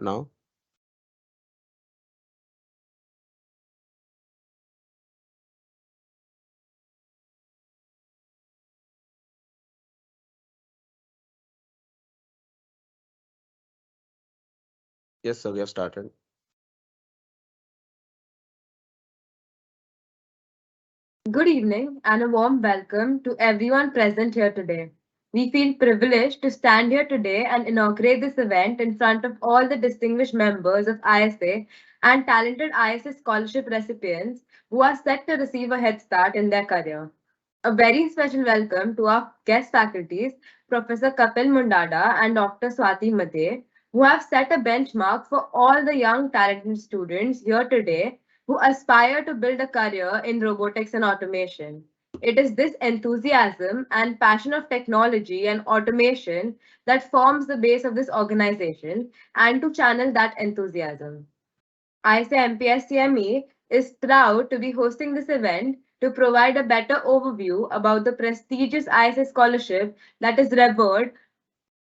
now? Yes, sir, we have started. Good evening and a warm welcome to everyone present here today. We feel privileged to stand here today and inaugurate this event in front of all the distinguished members of ISA and talented ISA scholarship recipients who are set to receive a head start in their career. A very special welcome to our guest faculties, Professor Kapil Mundada and Dr. Swati Madhe, who have set a benchmark for all the young talented students here today who aspire to build a career in robotics and automation. It is this enthusiasm and passion of technology and automation that forms the base of this organization, and to channel that enthusiasm, ISA MPSTME is proud to be hosting this event to provide a better overview about the prestigious ISA scholarship that is revered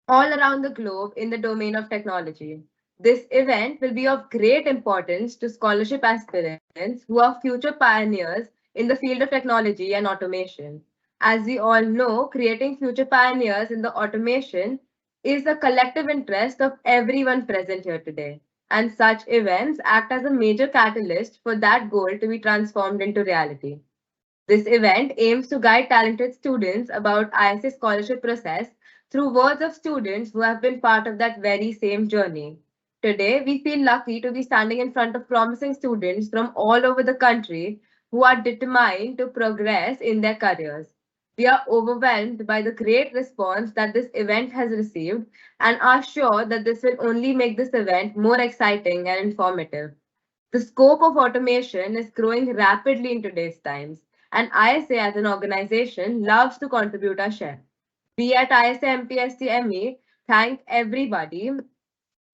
all around the globe in the domain of technology. This event will be of great importance to scholarship aspirants who are future pioneers in the field of technology and automation. As we all know, creating future pioneers in the automation is a collective interest of everyone present here today, and such events act as a major catalyst for that goal to be transformed into reality. This event aims to guide talented students about ISA scholarship process through words of students who have been part of that very same journey. Today, we feel lucky to be standing in front of promising students from all over the country who are determined to progress in their careers. We are overwhelmed by the great response that this event has received and are sure that this will only make this event more exciting and informative. The scope of automation is growing rapidly in today's times, and ISA as an organization loves to contribute our share. We at ISA MPSTME thank everybody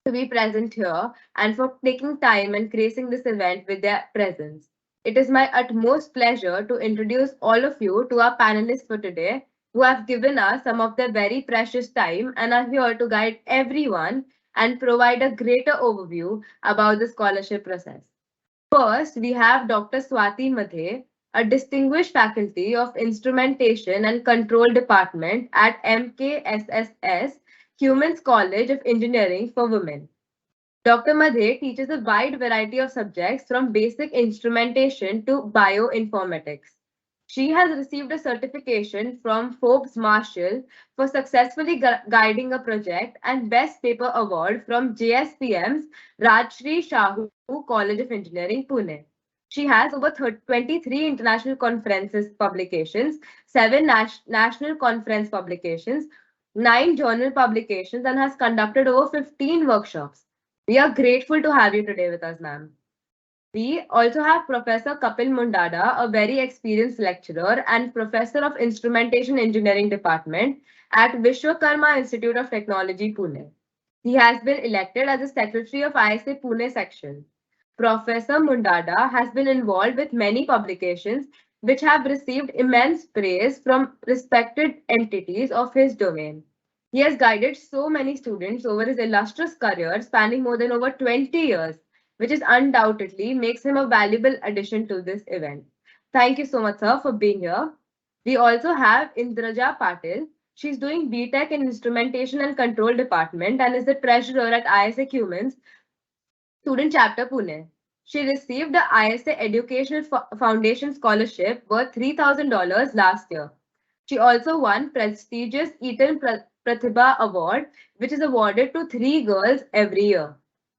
to be present here and for taking time and gracing this event with their presence. It is my utmost pleasure to introduce all of you to our panelists for today who have given us some of their very precious time and are here to guide everyone and provide a greater overview about the scholarship process. First, we have Dr. Swati Madhe, a distinguished faculty of Instrumentation and Control Department at MKSSS, Humans College of Engineering for Women. Dr. Madhe teaches a wide variety of subjects from basic instrumentation to bioinformatics. She has received a certification from Forbes Marshall for successfully guiding a project and Best Paper Award from JSPM's Rajshri Shahu College of Engineering, Pune. She has over 23 international conferences publications, 7 national conference publications, 9 journal publications, and has conducted over 15 workshops. We are grateful to have you today with us, ma'am. We also have Professor Kapil Mundada, a very experienced lecturer and professor of Instrumentation Engineering Department at Vishwakarma Institute of Technology, Pune. He has been elected as the secretary of ISA Pune section. Professor Mundada has been involved with many publications which have received immense praise from respected entities of his domain. He has guided so many students over his illustrious career spanning more than over 20 years, which is undoubtedly makes him a valuable addition to this event. Thank you so much, sir, for being here. We also have Indraja Patil. She's doing BTech in Instrumentation and Control Department and is the treasurer at ISA Humans Student Chapter Pune. She received the ISA Educational Foundation Scholarship worth $3,000 last year. She also won prestigious Eaton Pratibha Award, which is awarded to 3 girls every year.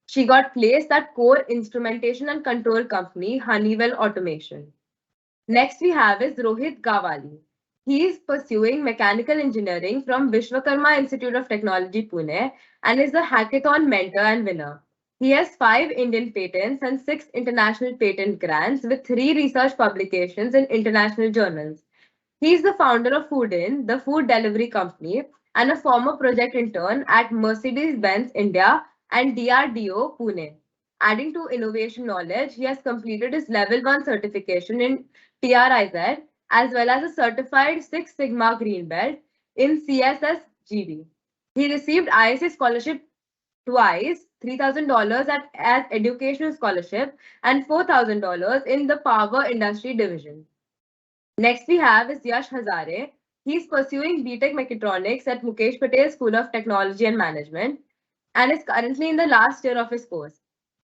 She got placed at core instrumentation and control company Honeywell Automation. Next we have is Rohit Gavali. He is pursuing mechanical engineering from Vishwakarma Institute of Technology, Pune, and is a hackathon mentor and winner. He has 5 Indian patents and 6 international patent grants with 3 research publications in international journals. He is the founder of Foodin, the food delivery company, and a former project intern at Mercedes-Benz India and DRDO Pune. Adding to innovation knowledge, he has completed his level 1 certification in TRIZ as well as a certified Six Sigma Green Belt in CSSGD. He received ISA scholarship twice $3,000 as educational scholarship, and $4,000 in the power industry division. Next we have is Yash Hajare. He's pursuing BTech Mechatronics at Mukesh Patel School of Technology and Management and is currently in the last year of his course.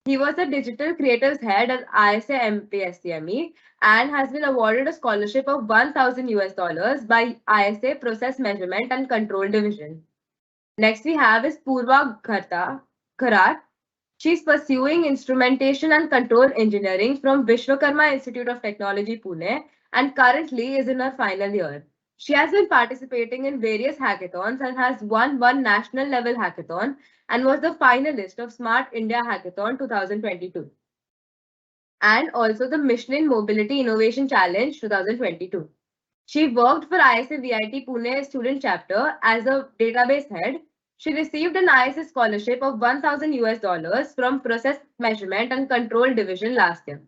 He was the Digital Creatives Head at ISA MPSTME and has been awarded a scholarship of 1,000 US dollars by ISA Process Measurement and Control Division. Next we have is Gharat. She's pursuing instrumentation and control engineering from Vishwakarma Institute of Technology, Pune, and currently is in her final year. She has been participating in various hackathons and has won one national level hackathon and was the finalist of Smart India Hackathon 2022 and also the Michelin Mobility Innovation Challenge 2022. She worked for ISA VIT Pune student chapter as a database head. She received an ISA scholarship of 1,000 US dollars from Process Measurement and Control Division last year.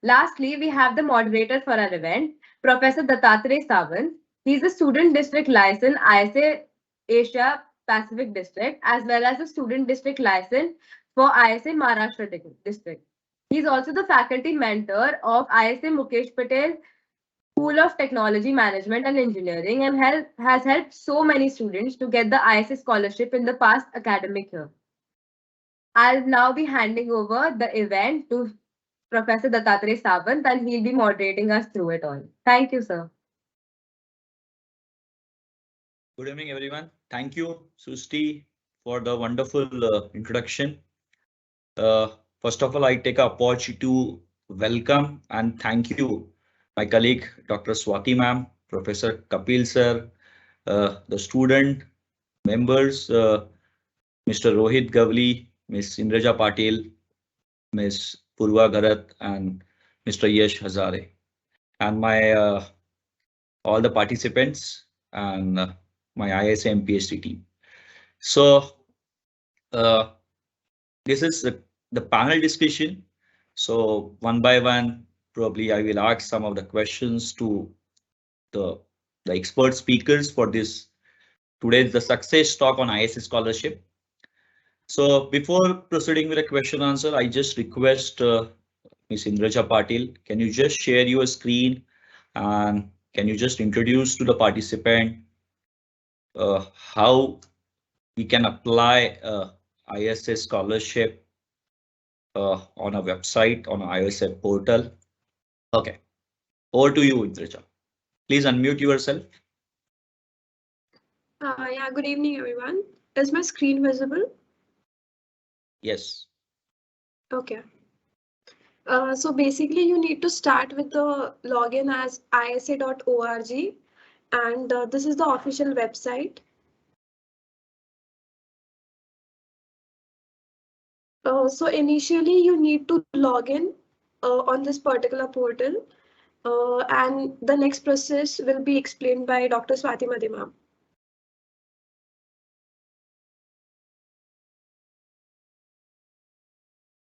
Lastly, we have the moderator for our event, Professor Dattatreya Sawant. He's a student district license ISA Asia Pacific District as well as a student district license for ISA Maharashtra District. He's also the faculty mentor of ISA Mukesh Patel School of Technology Management and Engineering and has helped so many students to get the ISA scholarship in the past academic year. I'll now be handing over the event to Professor Dattatreya Sawant and he'll be moderating us through it all. Thank you, sir. Good evening, everyone. Thank you, Susti, for the wonderful introduction. First of all, I take a opportunity to welcome and thank you, my colleague, Dr. Swati Ma'am, Professor Kapil sir, the student members, Mr. Rohit Gavali, Ms. Indraja Patil, Ms. Purva Gharat, and Mr. Yash Hajare, and my all the participants and my ISA MPST team. So this is the panel discussion. So one by one, probably I will ask some of the questions to the expert speakers for this today's the success talk on ISA scholarship. So before proceeding with a question answer, I just request Ms. Indraja Patil, can you just share your screen and can you just introduce to the participant how we can apply ISA scholarship on a website on an ISA portal. Okay, over to you, Indraja. Please unmute yourself. Yeah, good evening, everyone. Is my screen visible? Yes. Okay. So basically, you need to start with the login as isa.org, and this is the official website. So initially, you need to log in on this particular portal, and the next process will be explained by Dr. Swati Madhe Madam.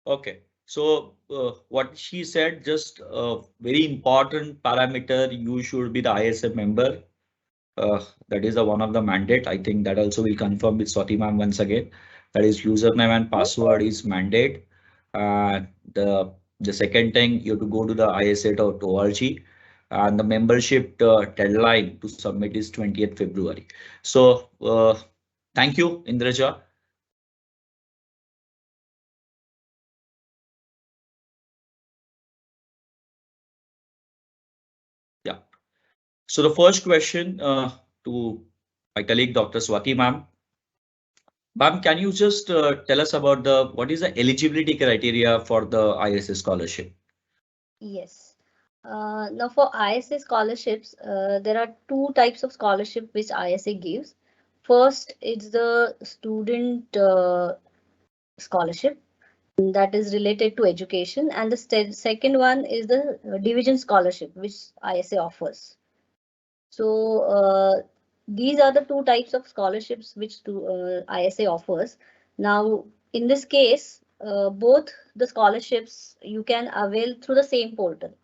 Okay. So what she said, just a very important parameter, you should be the ISA member. That is one of the mandate. I think that also will confirm with Swati ma'am once again. That is username and password is mandate. The second thing, you have to go to the isa.org and the membership deadline to submit is 20th February. So thank you, Indraja. Yeah. So the first question to my colleague, Dr. Swati ma'am. Ma'am, can you just tell us about what is the eligibility criteria for the ISA scholarship? Yes. Now for ISA scholarships, there are two types of scholarship which ISA gives. First, it's the student scholarship that is related to education, and the second one is the division scholarship which ISA offers. So these are the two types of scholarships which ISA offers. Now, in this case, both the scholarships you can avail through the same portal.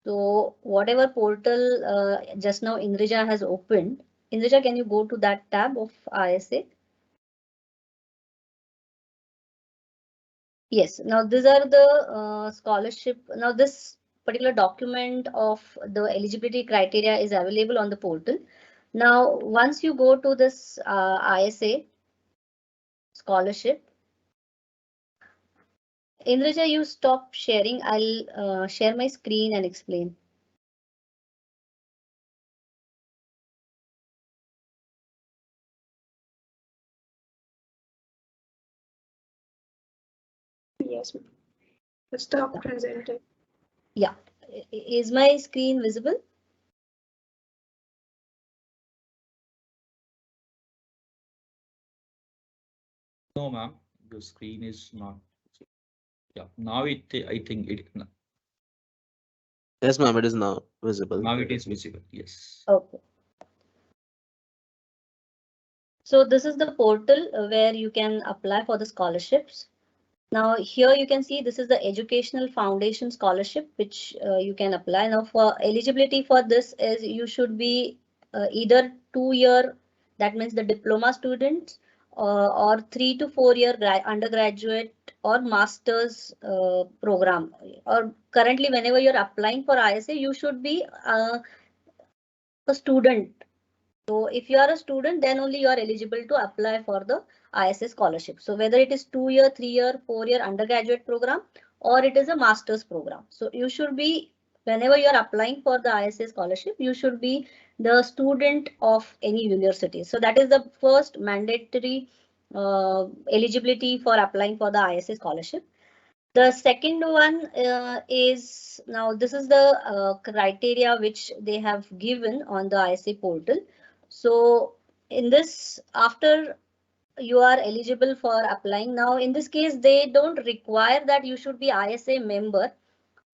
So whatever portal just now Indraja has opened, Indraja, can you go to that tab of ISA? Yes, now these are the scholarship. Now this particular document of the eligibility criteria is available on the portal. Now, once you go to this ISA scholarship, Indraja, you stop sharing. I'll share my screen and explain. Yes, ma'am. Stop presenting. Yeah, is my screen visible? No, ma'am, the screen is not. Yeah, now I think it Yes, ma'am, it is now visible. now it is visible. Yes. Okay. So this is the portal where you can apply for the scholarships. Now here you can see this is the Educational Foundation Scholarship which you can apply. Now for eligibility for this is you should be either 2 year, that means the diploma students, or 3 to 4 year undergraduate or master's program. Or currently whenever you're applying for ISA, you should be a student. So if you are a student, then only you are eligible to apply for the ISA scholarship. So whether it is 2 year, 3 year, 4 year undergraduate program, or it is a master's program. So you should be, whenever you are applying for the ISA scholarship, you should be the student of any university. So that is the first mandatory eligibility for applying for the ISA scholarship. The second one is, now this is the criteria which they have given on the ISA portal. So in this, after you are eligible for applying, now in this case, they don't require that you should be ISA member.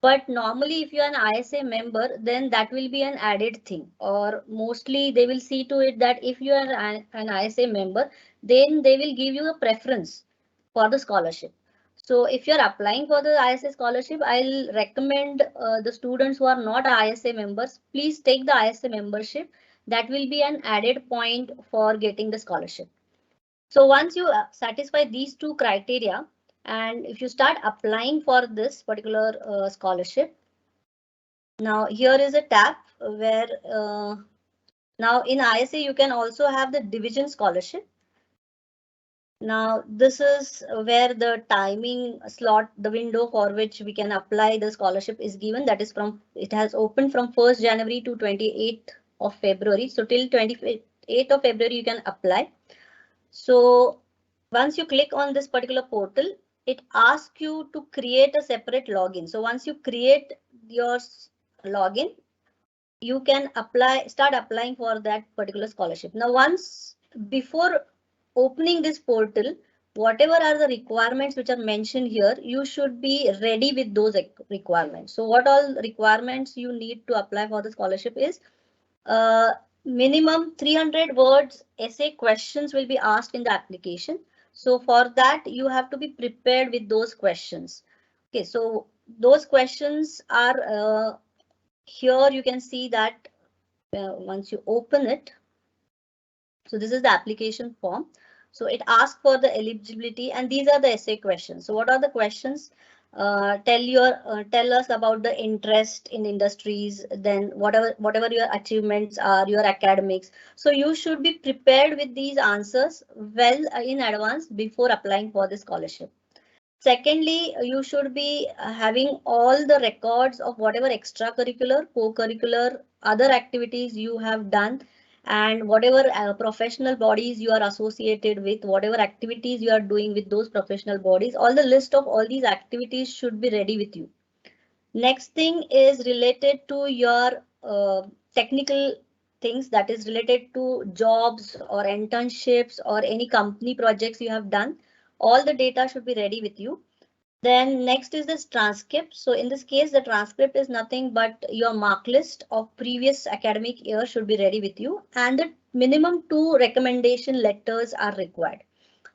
But normally, if you are an ISA member, then that will be an added thing. Or mostly they will see to it that if you are an ISA member, then they will give you a preference for the scholarship. So if you're applying for the ISA scholarship, I'll recommend the students who are not ISA members, please take the ISA membership. That will be an added point for getting the scholarship. So once you satisfy these two criteria, and if you start applying for this particular scholarship, now here is a tab where now in ISA you can also have the division scholarship. Now this is where the timing slot, the window for which we can apply the scholarship is given. That is from, it has opened from 1st January to 28th of February. So till 28th of February you can apply. So once you click on this particular portal, it asks you to create a separate login. So once you create your login, you can start applying for that particular scholarship. Now, once before opening this portal, whatever are the requirements which are mentioned here, you should be ready with those requirements. So what all requirements you need to apply for the scholarship is uh, minimum 300 words essay questions will be asked in the application. So for that, you have to be prepared with those questions. Okay, so those questions are here you can see that once you open it, so this is the application form. So it asks for the eligibility and these are the essay questions. So what are the questions? Tell us about the interest in industries, then whatever your achievements are, your academics. So you should be prepared with these answers well in advance before applying for the scholarship. Secondly, you should be having all the records of whatever extracurricular, co-curricular, other activities you have done, and whatever professional bodies you are associated with, whatever activities you are doing with those professional bodies, all the list of all these activities should be ready with you. Next thing is related to your technical things, that is related to jobs or internships or any company projects you have done. All the data should be ready with you. Then next is this transcript. So in this case, the transcript is nothing but your mark list of previous academic year should be ready with you. And the minimum 2 recommendation letters are required.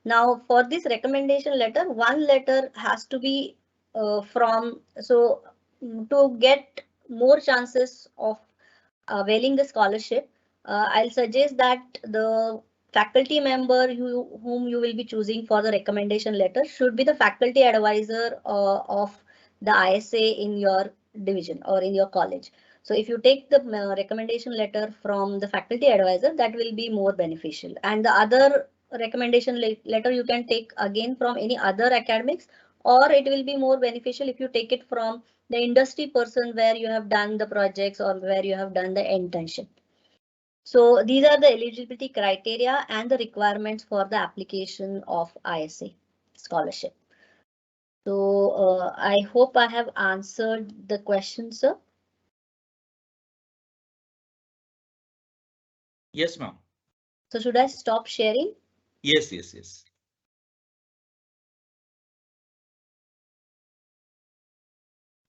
Now for this recommendation letter, one letter has to be from, so to get more chances of availing the scholarship, I'll suggest that the faculty member whom you will be choosing for the recommendation letter should be the faculty advisor of the ISA in your division or in your college. So if you take the recommendation letter from the faculty advisor, that will be more beneficial. And the other recommendation letter you can take again from any other academics, or it will be more beneficial if you take it from the industry person where you have done the projects or where you have done the internship. So these are the eligibility criteria and the requirements for the application of ISA scholarship. So I hope I have answered the question, sir. Yes, ma'am. So should I stop sharing? Yes, yes, yes.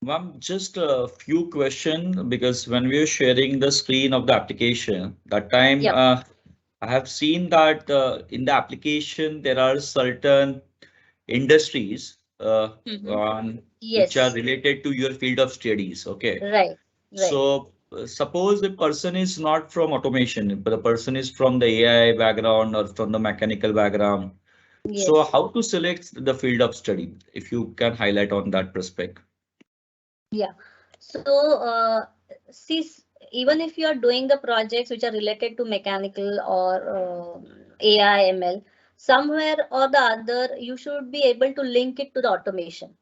Ma'am, just a few questions, because when we were sharing the screen of the application, that time Yep. I have seen that in the application there are certain industries which are Yes, related to your field of studies. Okay. right, right. So suppose the person is not from automation, but the person is from the AI background or from the mechanical background. So Yes. how to select the field of study, if you can highlight on that perspective? Yeah. So see, even if you are doing the projects which are related to mechanical or AI, ML, somewhere or the other, you should be able to link it to the automation.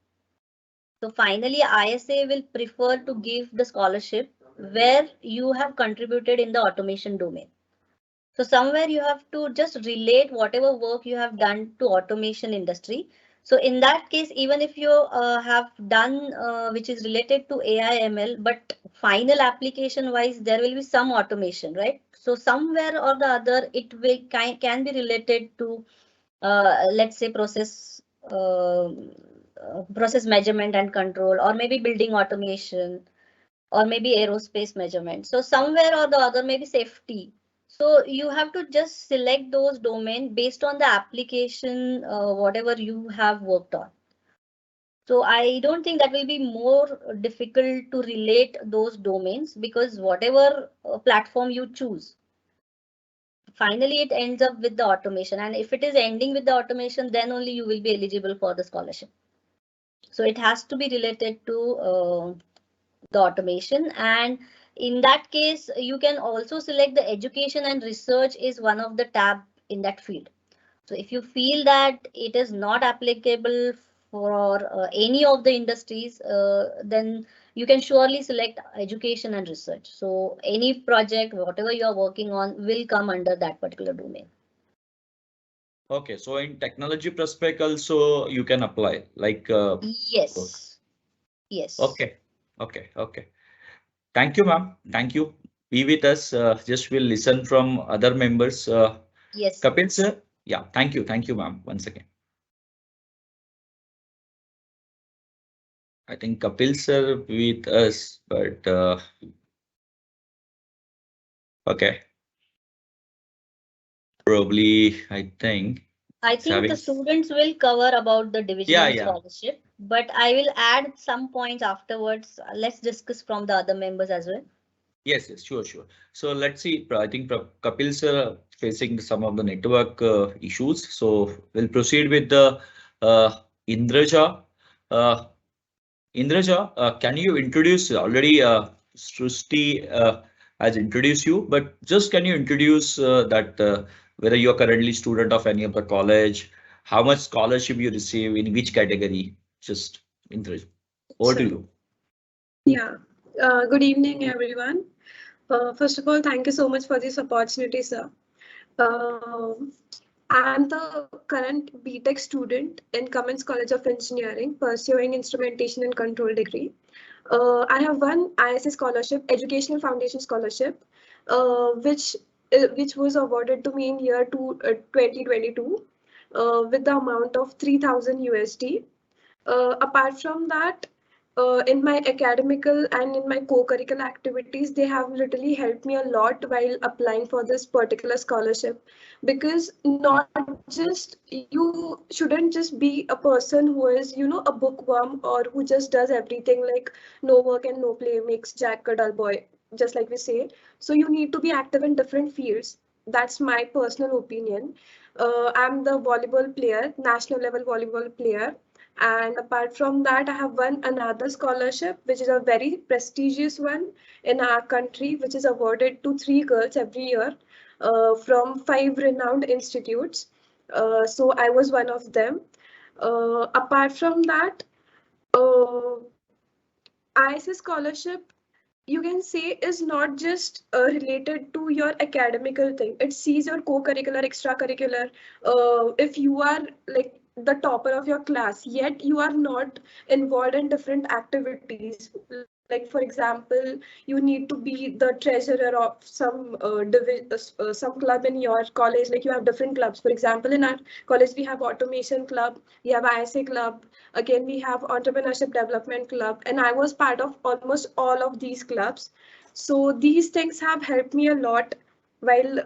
So finally, ISA will prefer to give the scholarship where you have contributed in the automation domain. So somewhere you have to just relate whatever work you have done to automation industry. So in that case, even if you have done which is related to AI ML, but final application wise, there will be some automation, right? So somewhere or the other, it will can be related to let's say process measurement and control, or maybe building automation, or maybe aerospace measurement. So somewhere or the other, maybe safety. So you have to just select those domain based on the application, whatever you have worked on. So I don't think that will be more difficult to relate those domains, because whatever platform you choose, finally it ends up with the automation. And if it is ending with the automation, then only you will be eligible for the scholarship. So it has to be related to the automation. And in that case, you can also select the education and research is one of the tab in that field. So if you feel that it is not applicable for any of the industries, then you can surely select education and research. So any project, whatever you are working on, will come under that particular domain. Okay, so in technology prospect also you can apply like Yes. Yes. okay, okay. Thank you, ma'am. Thank you. Be with us. Just we'll listen from other members. Yes. Kapil sir. Yeah, thank you, ma'am. Once again. I think Kapil sir with us, but okay. Probably I think I it's think the having. students will cover about the Yeah, divisional yeah. scholarship, but I will add some points afterwards. Let's discuss from the other members as well. Yes, yes, sure. So let's see. I think Kapil sir facing some of the network issues. So we'll proceed with the Indraja. Uh, Indraja, can you introduce already? Srusti has introduced you, but just can you introduce that whether you are currently student of any of the college, how much scholarship you receive in which category? Just Indraja, over to Sure. you. Yeah. Good evening, everyone. First of all, thank you so much for this opportunity, sir. Uh, I'm the current BTech student in Cummins College of Engineering, pursuing instrumentation and control degree. I have one ISA scholarship, Educational Foundation Scholarship, which was awarded to me in year 2022 with the amount of 3,000 USD. Apart from that, in my academical and in my co-curricular activities, they have literally helped me a lot while applying for this particular scholarship, because not just you shouldn't just be a person who is, a bookworm or who just does everything like no work and no play makes Jack a dull boy, just like we say. So you need to be active in different fields. that's my personal opinion. I'm the volleyball player, national level volleyball player. And apart from that, I have won another scholarship, which is a very prestigious one in our country, which is awarded to 3 girls every year from 5 renowned institutes. So I was one of them. Apart from that, uh, ISS scholarship, you can say, is not just related to your academical thing. It sees your co-curricular, extracurricular. If you are like the topper of your class, yet you are not involved in different activities. Like for example, you need to be the treasurer of some club in your college. Like you have different clubs. For example, in our college we have automation club, we have ISA club. Again, we have entrepreneurship development club, and I was part of almost all of these clubs. So these things have helped me a lot while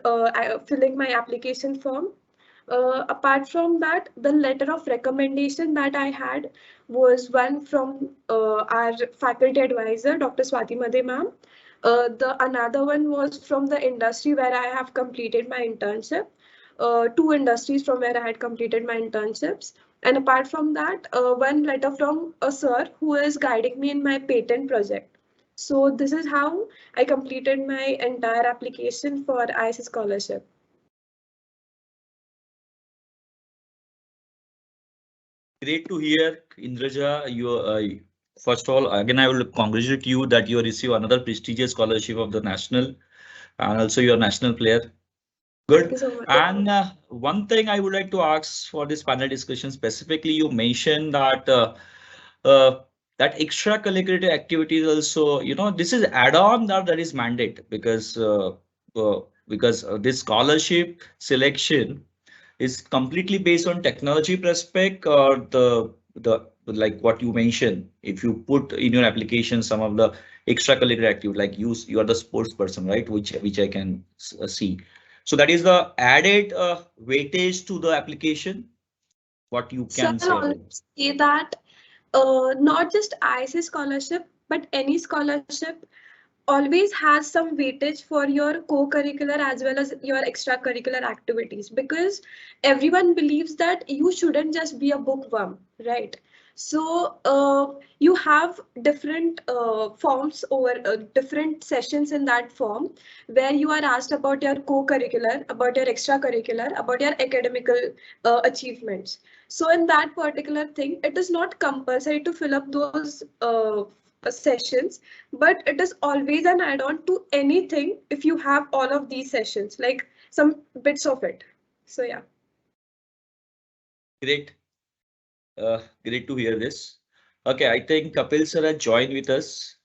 filling my application form. Apart from that, the letter of recommendation that I had was one from our faculty advisor, Dr. Swati Madhe Madam. The another one was from the industry where I have completed my internship. Two industries from where I had completed my internships. And apart from that, one letter from a sir who is guiding me in my patent project. So this is how I completed my entire application for ISS scholarship. Great to hear, Indraja. You first of all, again, I will congratulate you that you receive another prestigious scholarship of the national, and also you're a national player. Thank Good. you so much. And one thing I would like to ask for this panel discussion specifically, you mentioned that uh, that extracurricular activities also, this is add-on that is mandate because this scholarship selection is completely based on technology prospect or the like what you mentioned. If you put in your application some of the extracurricular activity, like you are the sports person, right? Which I can see. So that is the added weightage to the application. What you So can I'll say about it. always say that not just ISA scholarship, but any scholarship always has some weightage for your co-curricular as well as your extracurricular activities, because everyone believes that you shouldn't just be a bookworm, right? So you have different forms or different sessions in that form where you are asked about your co-curricular, about your extracurricular, about your academical achievements. So in that particular thing, it is not compulsory to fill up those sessions, but it is always an add-on to anything if you have all of these sessions, like some bits of it. So yeah. Great. Great to hear this. Okay, I think Kapil sir has joined with us.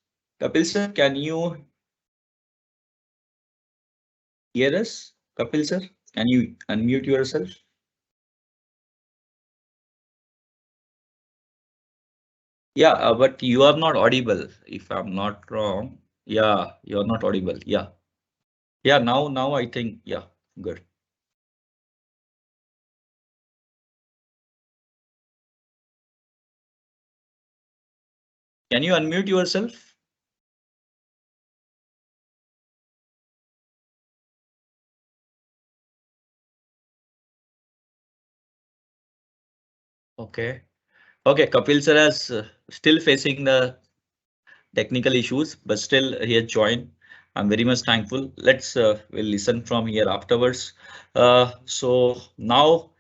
Kapil sir, can you hear us? Kapil sir, can you unmute yourself? Yeah, but you are not audible, if I'm not wrong. Yeah, you're not audible. Yeah. Yeah, now I think, yeah, good. Can you unmute yourself? Okay. Okay, Kapil sir is still facing the technical issues, but still he has joined. I'm very much thankful. We'll listen from here afterwards. So now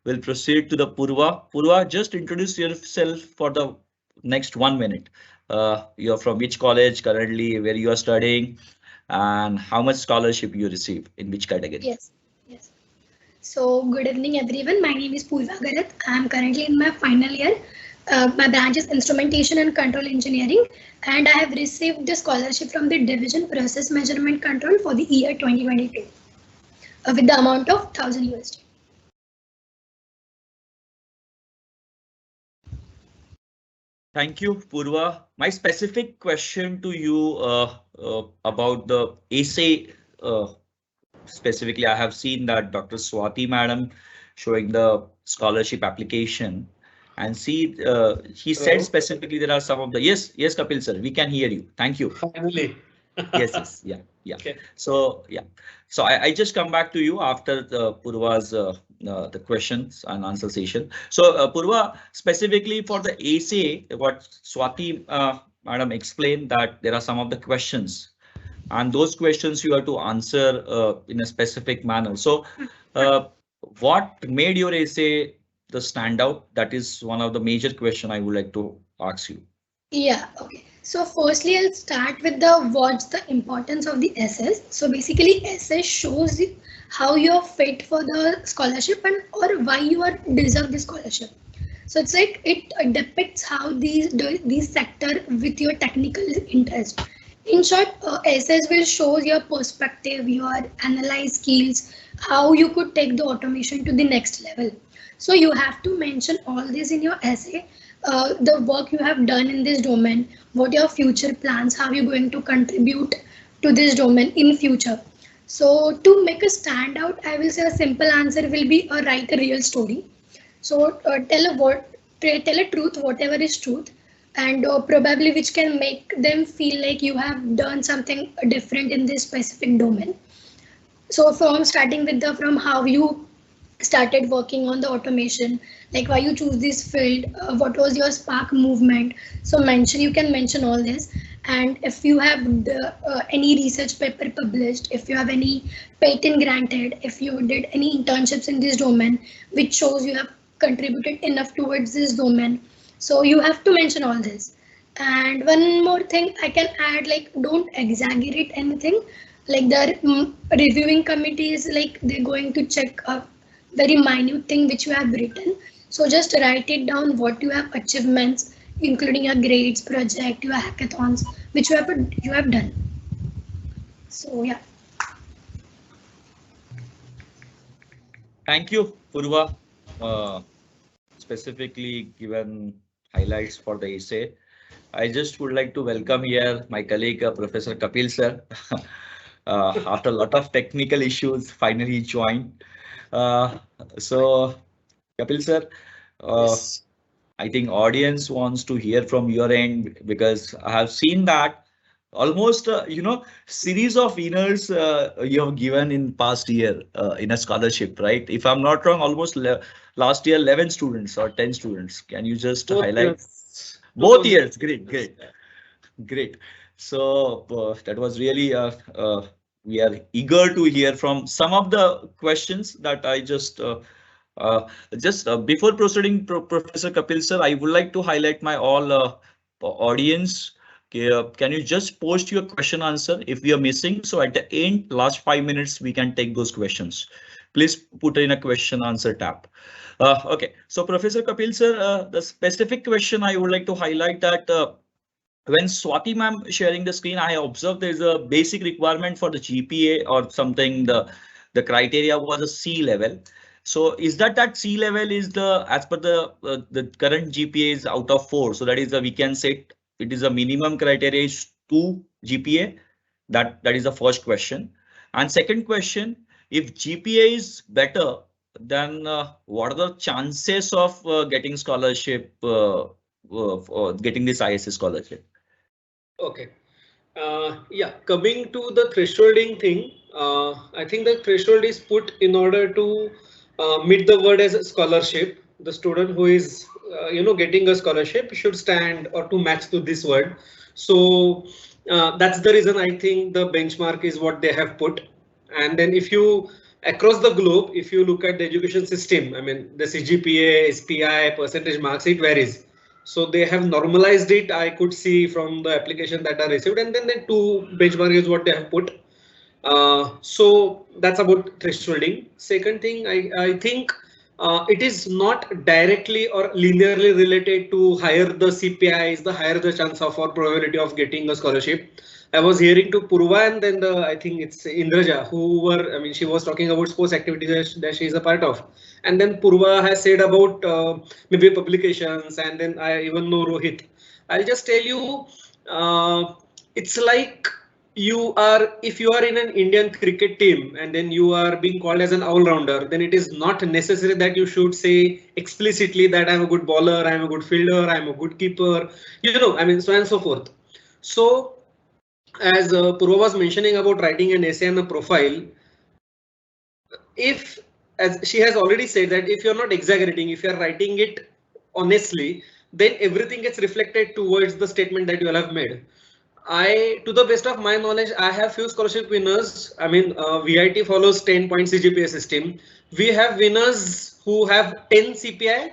we'll proceed to the Purva. Purva, just introduce yourself for the next 1 minute. You're from which college currently, where you are studying, and how much scholarship you receive in which category? Yes, yes. So, good evening, everyone. My name is Purva Gharat. I am currently in my final year. My branch is Instrumentation and Control Engineering, and I have received the scholarship from the Division Process Measurement Control for the year 2022 with the amount of 1000 USD. Thank you, Purva. My specific question to you about the essay. Specifically, I have seen that Dr. Swati Madam showing the scholarship application, and see, he said Hello. specifically there are some of the yes, Kapil sir, we can hear you. Thank you. Finally, Yes, yes, yeah, yeah. Okay. So yeah, so I just come back to you after the Purva's the questions and answer session. So Purva, specifically for the essay, what Swati Madam explained that there are some of the questions, and those questions you have to answer in a specific manner. So uh, what made your essay the standout? That is one of the major question I would like to ask you. Yeah, okay. So firstly, I'll start with the what's the importance of the essays. So basically, essay shows how you are fit for the scholarship and or why you are deserve the scholarship. So it's like it depicts how these sector with your technical interest. In short, essays will show your perspective, your analyze skills, how you could take the automation to the next level. So you have to mention all this in your essay, the work you have done in this domain, what your future plans, how you're going to contribute to this domain in future. So to make a standout, I will say a simple answer will be write a real story. So tell a truth, whatever is truth, and probably which can make them feel like you have done something different in this specific domain. So from starting with the from how you started working on the automation, like why you choose this field, what was your spark movement. So mention, you can mention all this. And if you have any research paper published, if you have any patent granted, if you did any internships in this domain which shows you have contributed enough towards this domain, so you have to mention all this. And one more thing I can add, like don't exaggerate anything. Like the reviewing committee is like they're going to check a very minute thing which you have written. So just write it down what you have achievements, including your grades, project, your hackathons, which you have done. So yeah. Thank you, Purva. Specifically given highlights for the essay. I just would like to welcome here my colleague, Professor Kapil sir. After a lot of technical issues, finally joined. Uh, so, Kapil sir, Yes. I think audience wants to hear from your end because I have seen that almost series of winners you have given in past year in a scholarship, right? If I'm not wrong, almost last year 11 students or 10 students. Can you just Both highlight years. both 2000. years? Great, great. Great. So that was really we are eager to hear from some of the questions that I just before proceeding, Professor Kapil sir, I would like to highlight my all audience. Okay, can you just post your question answer if we are missing? So at the end, last 5 minutes, we can take those questions. Please put in a question answer tab. Okay, so Professor Kapil sir, the specific question I would like to highlight that when Swati ma'am sharing the screen, I observed there's a basic requirement for the GPA or something. The criteria was a C level. So is that C level is the as per the current GPA is out of 4. So that is we can say it is a minimum criteria is 2 GPA. That is the first question. And second question, if GPA is better, then what are the chances of getting scholarship, getting this ISS scholarship? Okay. Yeah, coming to the thresholding thing, I think the threshold is put in order to meet the word as a scholarship. The student who is, getting a scholarship should stand or to match to this word. So that's the reason I think the benchmark is what they have put. And then if you across the globe, if you look at the education system, I mean the CGPA, SPI, percentage marks, it varies. So they have normalized it. I could see from the application that are received, and then the two benchmark is what they have put. So that's about thresholding. Second thing, I think it is not directly or linearly related to higher the CPIs, the higher the chance of or probability of getting a scholarship. I was hearing to Purva and then I think it's Indraja I mean, she was talking about sports activities that she is a part of. And then Purva has said about maybe publications, and then I even know Rohit. I'll just tell you, it's like if you are in an Indian cricket team and then you are being called as an all-rounder, then it is not necessary that you should say explicitly that I'm a good bowler, I'm a good fielder, I'm a good keeper, I mean, so on and so forth. So as Purva was mentioning about writing an essay and a profile, if, as she has already said, that if you're not exaggerating, if you're writing it honestly, then everything gets reflected towards the statement that you have made. To the best of my knowledge, I have few scholarship winners. I mean, VIT follows 10-point CGPA system. We have winners who have 10 CPI,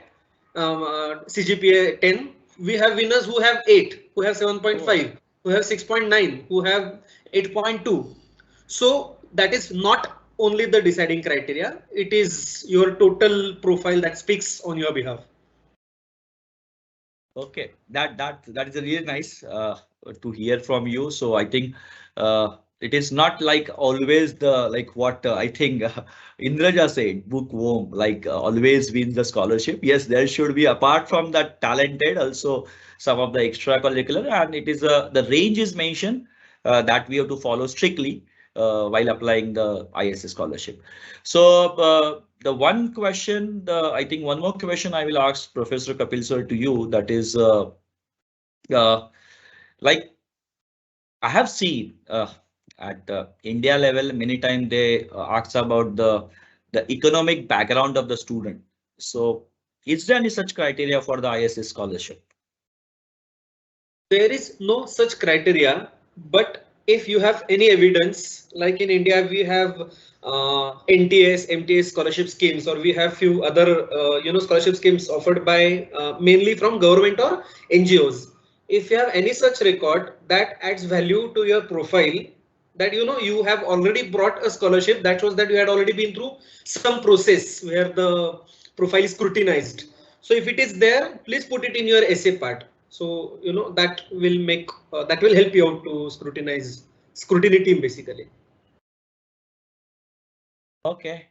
CGPA 10. We have winners who have 8, who have 7.5, who have 6.9, who have 8.2. So that is not only the deciding criteria, it is your total profile that speaks on your behalf. Okay, that is really nice to hear from you. So I think it is not like always the like what I think Indraja said, bookworm like always wins the scholarship. Yes, there should be apart from that talented also some of the extracurricular, and it is the range is mentioned that we have to follow strictly while applying the ISS scholarship. So the one question, I think one more question I will ask Professor Kapil sir to you. That is, like I have seen at India level many times they ask about the economic background of the student. So, is there any such criteria for the ISS scholarship? There is no such criteria, but if you have any evidence, like in India, we have NTS, MTS scholarship schemes, or we have few other scholarship schemes offered by mainly from government or NGOs. If you have any such record that adds value to your profile, that you have already brought a scholarship, that shows that you had already been through some process where the profile is scrutinized. So if it is there, please put it in your essay part. So that will make that will help you out to scrutiny team basically. Okay.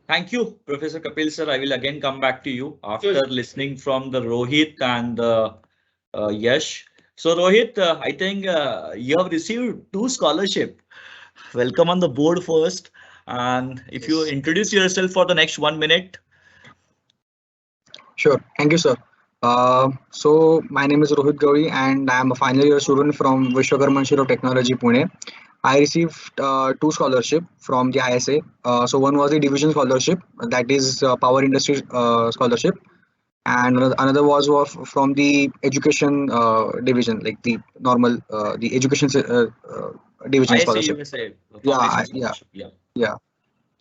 Thank you, Professor Kapil sir. I will again come back to you after listening from the Rohit and the Yash. So Rohit, I think you have received 2 scholarship. Welcome on the board first. And if you introduce yourself for the next 1 minute. Sure. Thank you, sir. So my name is Rohit Gavali and I am a final year student from Vishwakarma Institute of Technology, Pune. I received 2 scholarship from the ISA. So one was the division scholarship, that is power industry scholarship, and another was from the education division, like the normal the education division ISA scholarship. USA Yeah, Foundation yeah, scholarship. Yeah. yeah.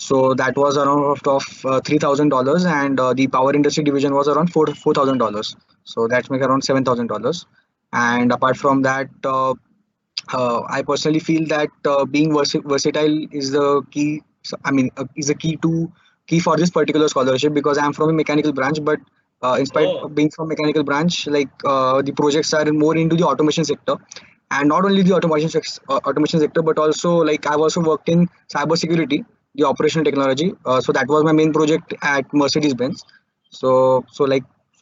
So that was around of $3,000, and the power industry division was around $4,000. So that makes around $7,000. And apart from that, I personally feel that being versatile is the key. I mean, is a key for this particular scholarship, because I'm from a mechanical branch. But in spite Oh, of being from mechanical branch, like the projects are more into the automation sector, and not only the automation sector, but also like I've also worked in cybersecurity, the operational technology. So that was my main project at Mercedes Benz. So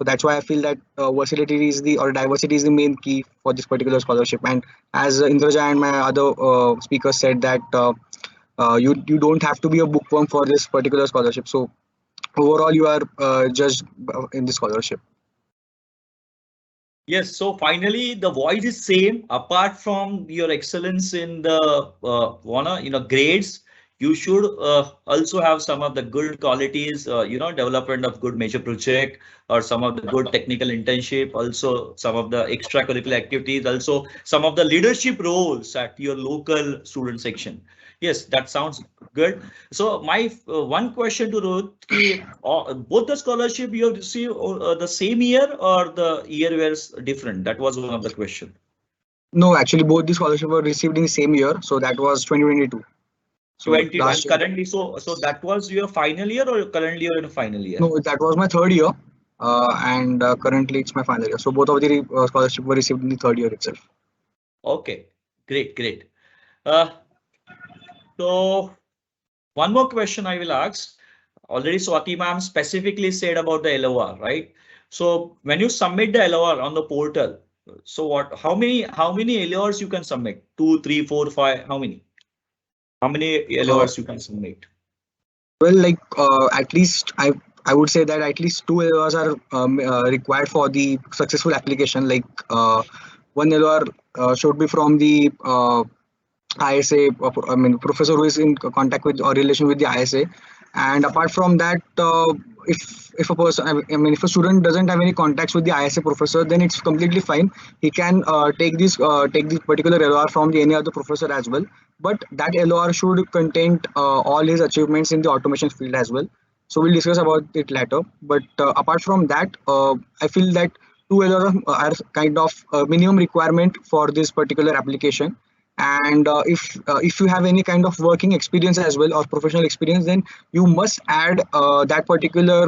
that's why I feel that versatility is the or diversity is the main key for this particular scholarship. And as Indraja and my other speakers said that you don't have to be a bookworm for this particular scholarship. So overall, you are judged in this scholarship. yes. So finally, the voice is same. Apart from your excellence in the grades, you should also have some of the good qualities. Development of good major project or some of the good technical internship. Also, some of the extracurricular activities. Also, some of the leadership roles at your local student section. Yes, that sounds good. So my one question to Rohit, both the scholarship you have received the same year or the year was different? That was one of the question. No, actually, both the scholarship were received in the same year. So that was 2022. So 22 and last year. currently, so that was your final year or currently you're in a final year? No, that was my third year, and currently it's my final year. So both of the scholarship were received in the third year itself. Okay, great. Uh, so one more question I will ask. Already Swati ma'am specifically said about the LOR, right? So when you submit the LOR on the portal, so how many LORs you can submit? 2, 3, 4, 5, how many? How many LORs you can submit? Well, like at least I would say that at least 2 hours are required for the successful application. Like one LOR should be from the ISA, professor who is in contact with or relation with the ISA. And apart from that, if a person, if a student doesn't have any contacts with the ISA professor, then it's completely fine. He can take this particular LOR from the any other professor as well. But that LOR should contain all his achievements in the automation field as well. So we'll discuss about it later. But apart from that, I feel that two LOR are kind of minimum requirement for this particular application. And if you have any kind of working experience as well or professional experience, then you must add that particular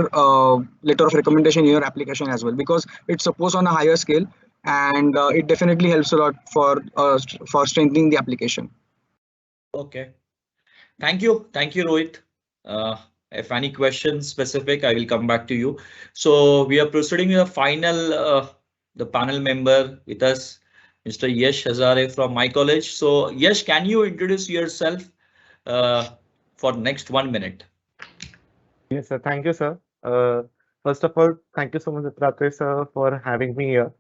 letter of recommendation in your application as well, because it's supposed on a higher scale, and it definitely helps a lot for strengthening the application. Okay. Thank you, Rohit. If any questions specific, I will come back to you. So we are proceeding with the final, the panel member with us, Mr. Yash Hajare from my college. So Yash, can you introduce yourself for next 1 minute? Yes, sir. Thank you, sir. First of all, thank you so much, Rakesh, sir, for having me here.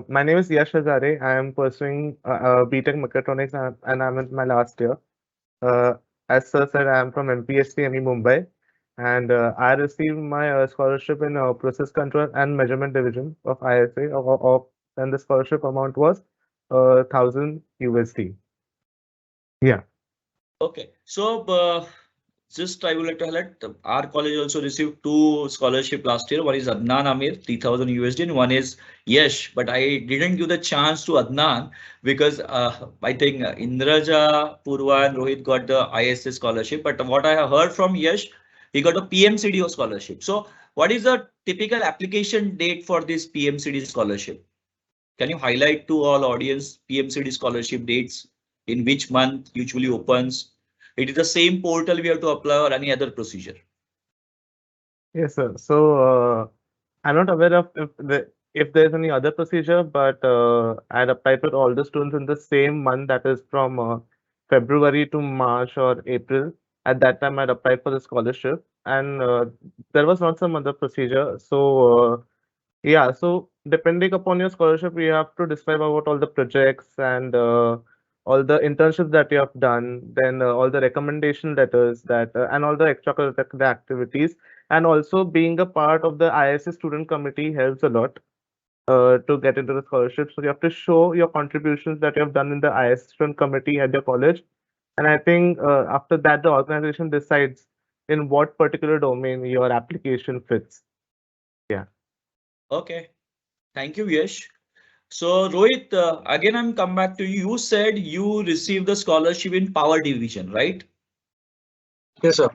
My name is Yash Hajare. I am pursuing BTech Mechatronics and I'm in my last year. As sir said, I am from MPSTME Mumbai, and I received my scholarship in Process Control and Measurement Division of ISA, and the scholarship amount was 1,000 USD. Yeah. Okay, so just I would like to highlight our college also received 2 scholarship last year. One is Adnan Amir, 3,000 USD, and one is Yash. But I didn't give the chance to Adnan because I think Indraja, Purva, and Rohit got the ISA scholarship. But what I have heard from Yash, he got a PMCDO scholarship. So what is the typical application date for this PMCD scholarship? Can you highlight to all audience PMCD scholarship dates, in which month usually opens? It is the same portal we have to apply or any other procedure? Yes, sir. So I'm not aware of if there's any other procedure, but I'd applied for all the students in the same month, that is from February to March or April. At that time, I'd applied for the scholarship, and there was not some other procedure. So yeah, so depending upon your scholarship, you have to describe about all the projects and all the internships that you have done, then all the recommendation letters that and all the extracurricular activities, and also being a part of the ISA student committee helps a lot to get into the scholarship. So you have to show your contributions that you have done in the ISA student committee at your college, and I think after that the organization decides in what particular domain your application fits. Yeah. Okay, thank you, Yash. So Rohit, again, I'm come back to you. You said you received the scholarship in power division, right? Yes, sir.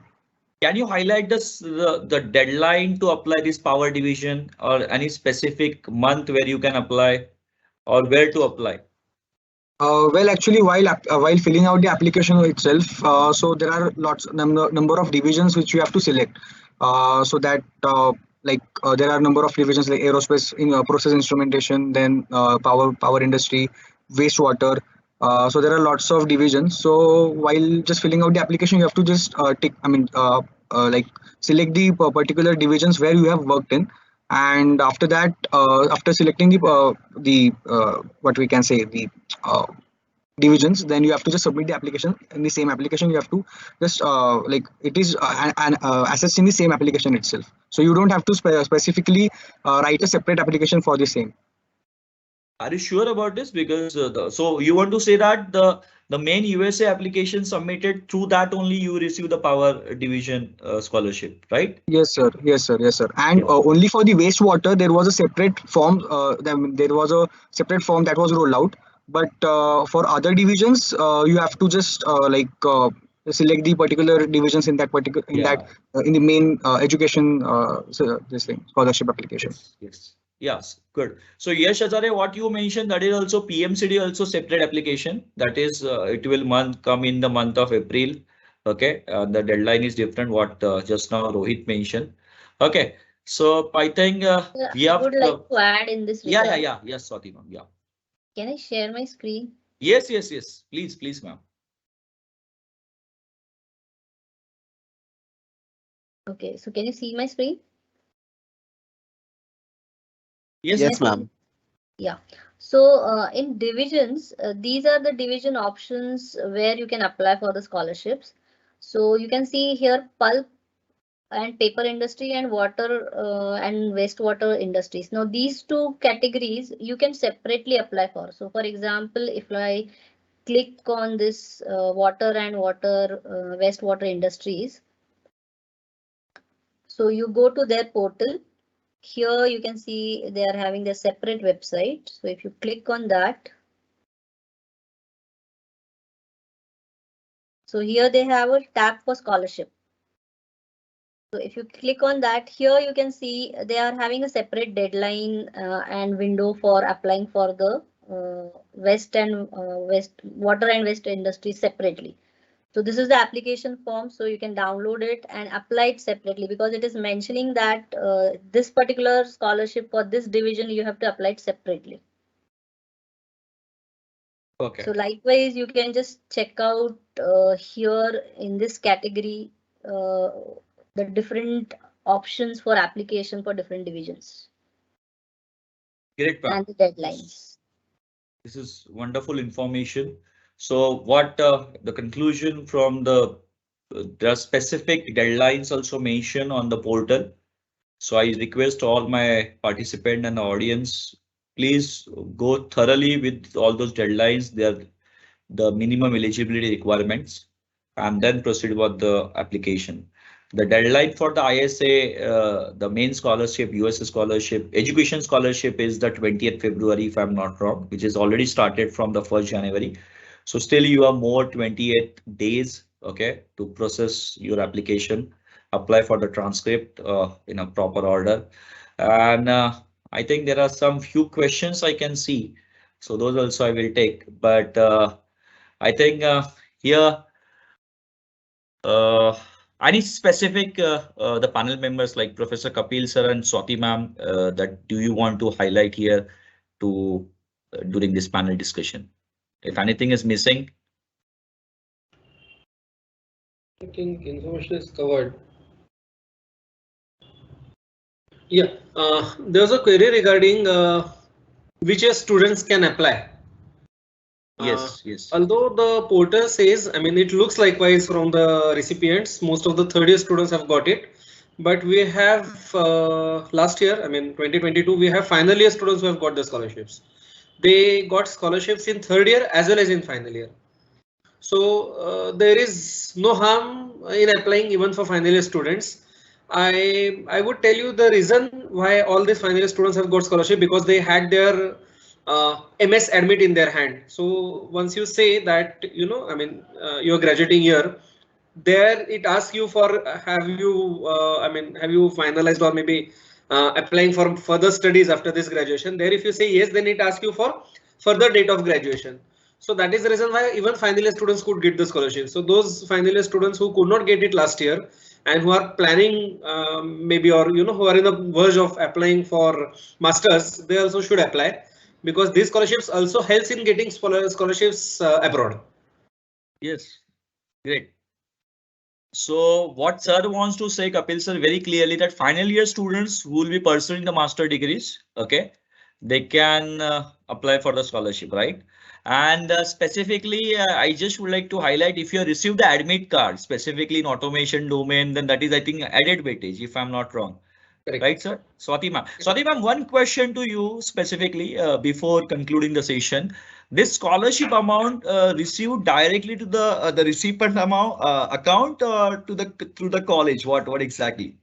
Can you highlight the deadline to apply this power division or any specific month where you can apply or where to apply? Well, actually, while filling out the application itself, so there are number of divisions which you have to select. So that there are number of divisions like aerospace, in process instrumentation, then power industry, wastewater. So there are lots of divisions. So while just filling out the application, you have to just tick. Select the particular divisions where you have worked in, and after that, after selecting the what we can say the uh, divisions, then you have to just submit the application. In the same application, you have to just it is assessed in the same application itself, so you don't have to specifically write a separate application for the same. Are you sure about this? Because so you want to say that the main USA application submitted through that only you receive the power division scholarship, right? Yes, sir. Yes, sir. Yes, sir. And Yeah. only for the wastewater, there was a separate form. There was a separate form that was rolled out. But for other divisions, you have to just select the particular divisions in that particular Yeah. in the main education this thing scholarship application. Yes. Yes. Yes. Good. So Yash Hajare, what you mentioned, that is also PMCD also separate application. That is, it will come in the month of April. Okay. The deadline is different. What just now Rohit mentioned. Okay. So I think we I have. would like to add in this Yeah. regard. Yes, Swati ma'am. Yeah. Can I share my screen? Yes. Please, ma'am. Okay, so can you see my screen? Yes, Yes, ma'am. Yeah. So in divisions, these are the division options where you can apply for the scholarships. So you can see here pulp and paper industry and water and wastewater industries. Now these two categories you can separately apply for. So for example, if I click on this water and wastewater industries, so you go to their portal. Here you can see they are having a separate website. So if you click on that, so here they have a tab for scholarship. So if you click on that, here you can see they are having a separate deadline and window for applying for the water and waste industry separately. So this is the application form, so you can download it and apply it separately, because it is mentioning that this particular scholarship for this division you have to apply it separately. Okay. So likewise, you can just check out here in this category the different options for application for different divisions. Great, and the deadlines. This is wonderful information. So what the conclusion from the there are specific deadlines also mentioned on the portal. So I request all my participant and audience, please go thoroughly with all those deadlines. They are the minimum eligibility requirements, and then proceed with the application. The deadline for the ISA, the main scholarship, US scholarship, education scholarship is the 20th February, if I'm not wrong, which is already started from the 1st January. So still you have more 28 days, okay, to process your application, apply for the transcript in a proper order. And I think there are some few questions I can see. So those also I will take, but I think here any specific the panel members like Professor Kapil sir and Swati ma'am that do you want to highlight here to during this panel discussion? If anything is missing. I think information is covered. Yeah, there's a query regarding which students can apply. Yes, yes. Although the portal says, I mean, it looks likewise from the recipients, most of the third year students have got it. But we have last year, I mean, 2022, we have final year students who have got the scholarships. They got scholarships in third year as well as in final year. So there is no harm in applying even for final year students. I would tell you the reason why all these final year students have got scholarship, because they had their MS admit in their hand. So once you say that, you know, I mean, your graduating year, there it asks you for have you I mean, have you finalized or maybe applying for further studies after this graduation. There if you say yes, then it asks you for further date of graduation. So that is the reason why even final year students could get the scholarship. So those final year students who could not get it last year and who are planning maybe, or you know, who are in the verge of applying for masters, they also should apply, because these scholarships also helps in getting scholarships abroad. Yes, great. So what sir wants to say, Kapil sir, very clearly that final year students who will be pursuing the master degrees, okay, they can apply for the scholarship, right? And specifically, I just would like to highlight, if you receive the admit card specifically in automation domain, then that is, I think, added weightage, if I'm not wrong. Correct. Right, sir? Swati ma'am. Swati ma'am, one question to you specifically before concluding the session. This scholarship amount received directly to the recipient amount account or to the through the college? What exactly?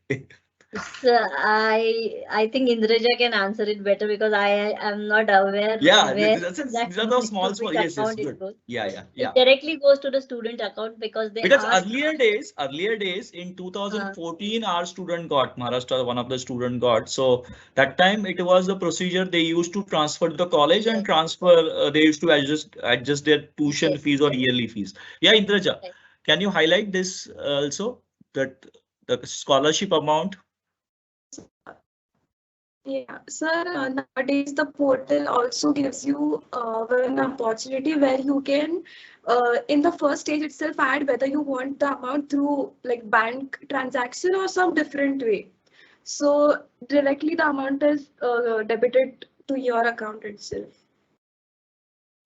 So I think Indraja can answer it better, because I am not aware. Yeah, where these are that the small. which Yes, yes, account it good. goes. Yeah. It directly goes to the student account, because they Because ask. earlier days in 2014, our student got Maharashtra, one of the student got. So that time it was the procedure they used to transfer to the college and transfer. They used to adjust their tuition fees or yearly fees. Yeah, Indraja, can you highlight this also, that the scholarship amount? Yeah, sir, nowadays the portal also gives you an opportunity where you can, in the first stage itself, add whether you want the amount through like bank transaction or some different way. So directly the amount is debited to your account itself.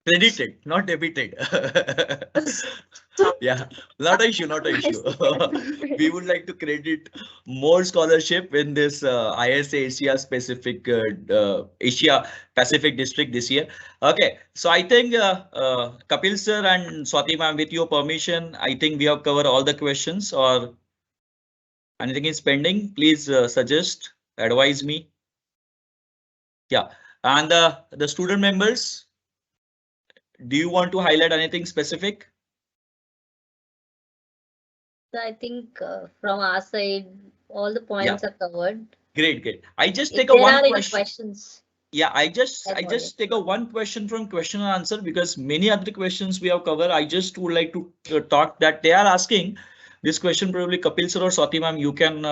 Credited, not debited. Yeah, not an issue, not an issue. We would like to credit more scholarship in this ISA Asia specific Asia Pacific district this year. Okay, so I think Kapil sir and Swati ma'am, with your permission, I think we have covered all the questions, or anything is pending. Please suggest, advise me. Yeah, and the student members, do you want to highlight anything specific? I think from our side, all the points are covered. Great, great. I just If take a there one are any question. questions. Yeah, I just That's take a one question from question and answer, because many other questions we have covered. I just would like to talk that they are asking this question. Probably Kapil sir or Swati ma'am, you can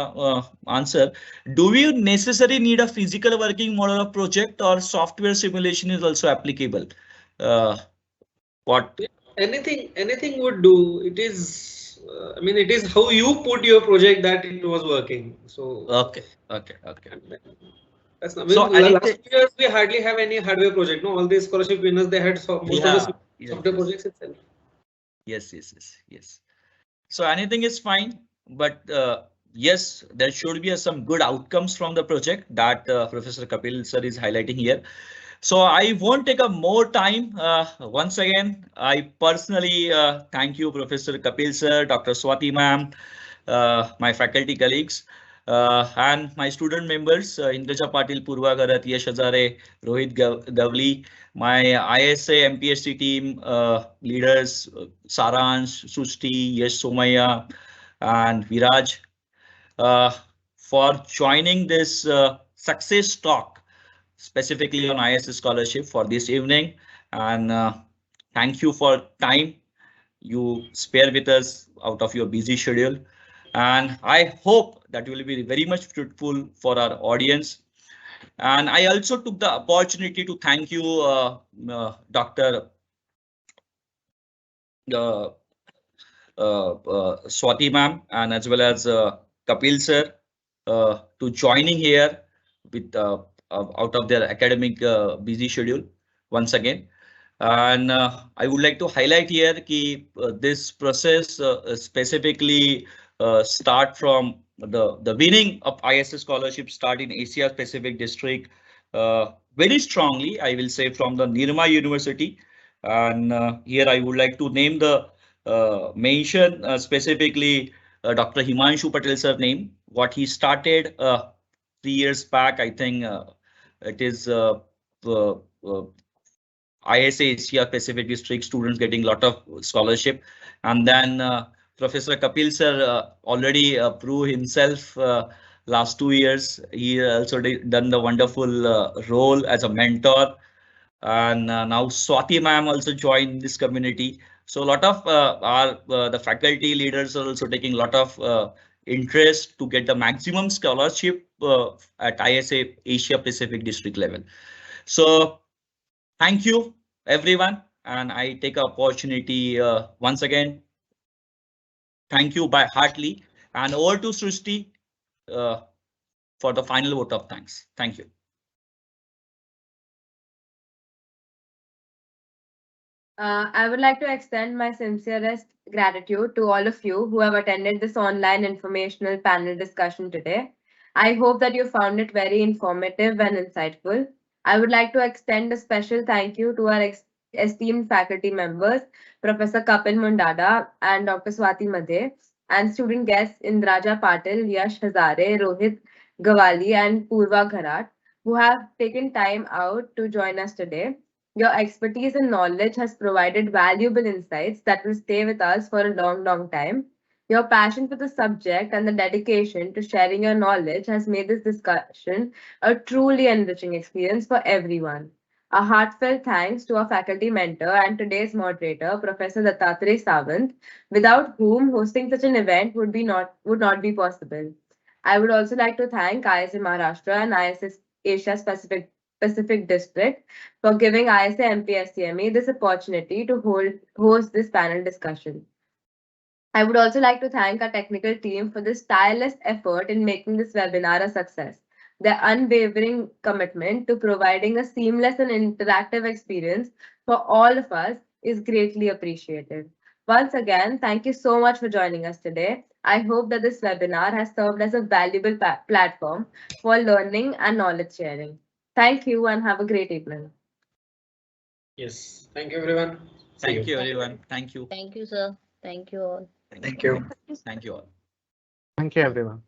answer. Do we necessarily need a physical working model of project, or software simulation is also applicable? What? Anything would do. It is, I mean, it is how you put your project that it was working. So Okay. that's not. So Last 2 years we hardly have any hardware project. No, all these scholarship winners, they had most of the software projects itself. Yes. So anything is fine, but yes, there should be some good outcomes from the project that Professor Kapil sir is highlighting here. So I won't take up more time. Once again, I personally thank you, Professor Kapil sir, Dr. Swati ma'am, my faculty colleagues, and my student members, Indraja Patil, Purva Gharat, Yash Hajare, Rohit Gavali, my ISA MPST team leaders, Saransh, Susti, Yash Somaya, and Viraj, uh, for joining this success talk specifically on ISS scholarship for this evening. And thank you for time you spare with us out of your busy schedule. And I hope that will be very much fruitful for our audience. And I also took the opportunity to thank you, Dr. Swati ma'am, and as well as Kapil sir, to joining here with out of their academic busy schedule once again. And I would like to highlight here that this process specifically start from the winning of ISS scholarship start in Asia Pacific district very strongly, I will say, from the Nirma University. And here I would like to name the mention specifically Dr. Himanshu Patel sir name. What he started 3 years back, I think it is ISA Asia Pacific District students getting a lot of scholarship. And then Professor Kapil sir already proved himself last 2 years. He also done the wonderful role as a mentor. And now Swati ma'am also joined this community. So a lot of the faculty leaders are also taking a lot of interest to get the maximum scholarship at ISA Asia Pacific district level. So thank you, everyone, and I take opportunity once again. Thank you by heartily, and over to Srishti for the final vote of thanks. Thank you. I would like to extend my sincerest gratitude to all of you who have attended this online informational panel discussion today. I hope that you found it very informative and insightful. I would like to extend a special thank you to our esteemed faculty members, Professor Kapil Mundada and Dr. Swati Madhe, and student guests Indraja Patil, Yash Hajare, Rohit Gavali, and Purva Gharat, who have taken time out to join us today. Your expertise and knowledge has provided valuable insights that will stay with us for a long, long time. Your passion for the subject and the dedication to sharing your knowledge has made this discussion a truly enriching experience for everyone. A heartfelt thanks to our faculty mentor and today's moderator, Professor Dattatreya Sawant, without whom hosting such an event would not be possible. I would also like to thank ISA Maharashtra and ISS Asia Pacific District for giving ISA MPSTME this opportunity to host this panel discussion. I would also like to thank our technical team for this tireless effort in making this webinar a success. Their unwavering commitment to providing a seamless and interactive experience for all of us is greatly appreciated. Once again, thank you so much for joining us today. I hope that this webinar has served as a valuable platform for learning and knowledge sharing. Thank you and have a great evening. Yes, thank you everyone. Thank you everyone. Thank you. Thank you, sir. Thank you all. Thank you. Thank you all. Thank you, everyone.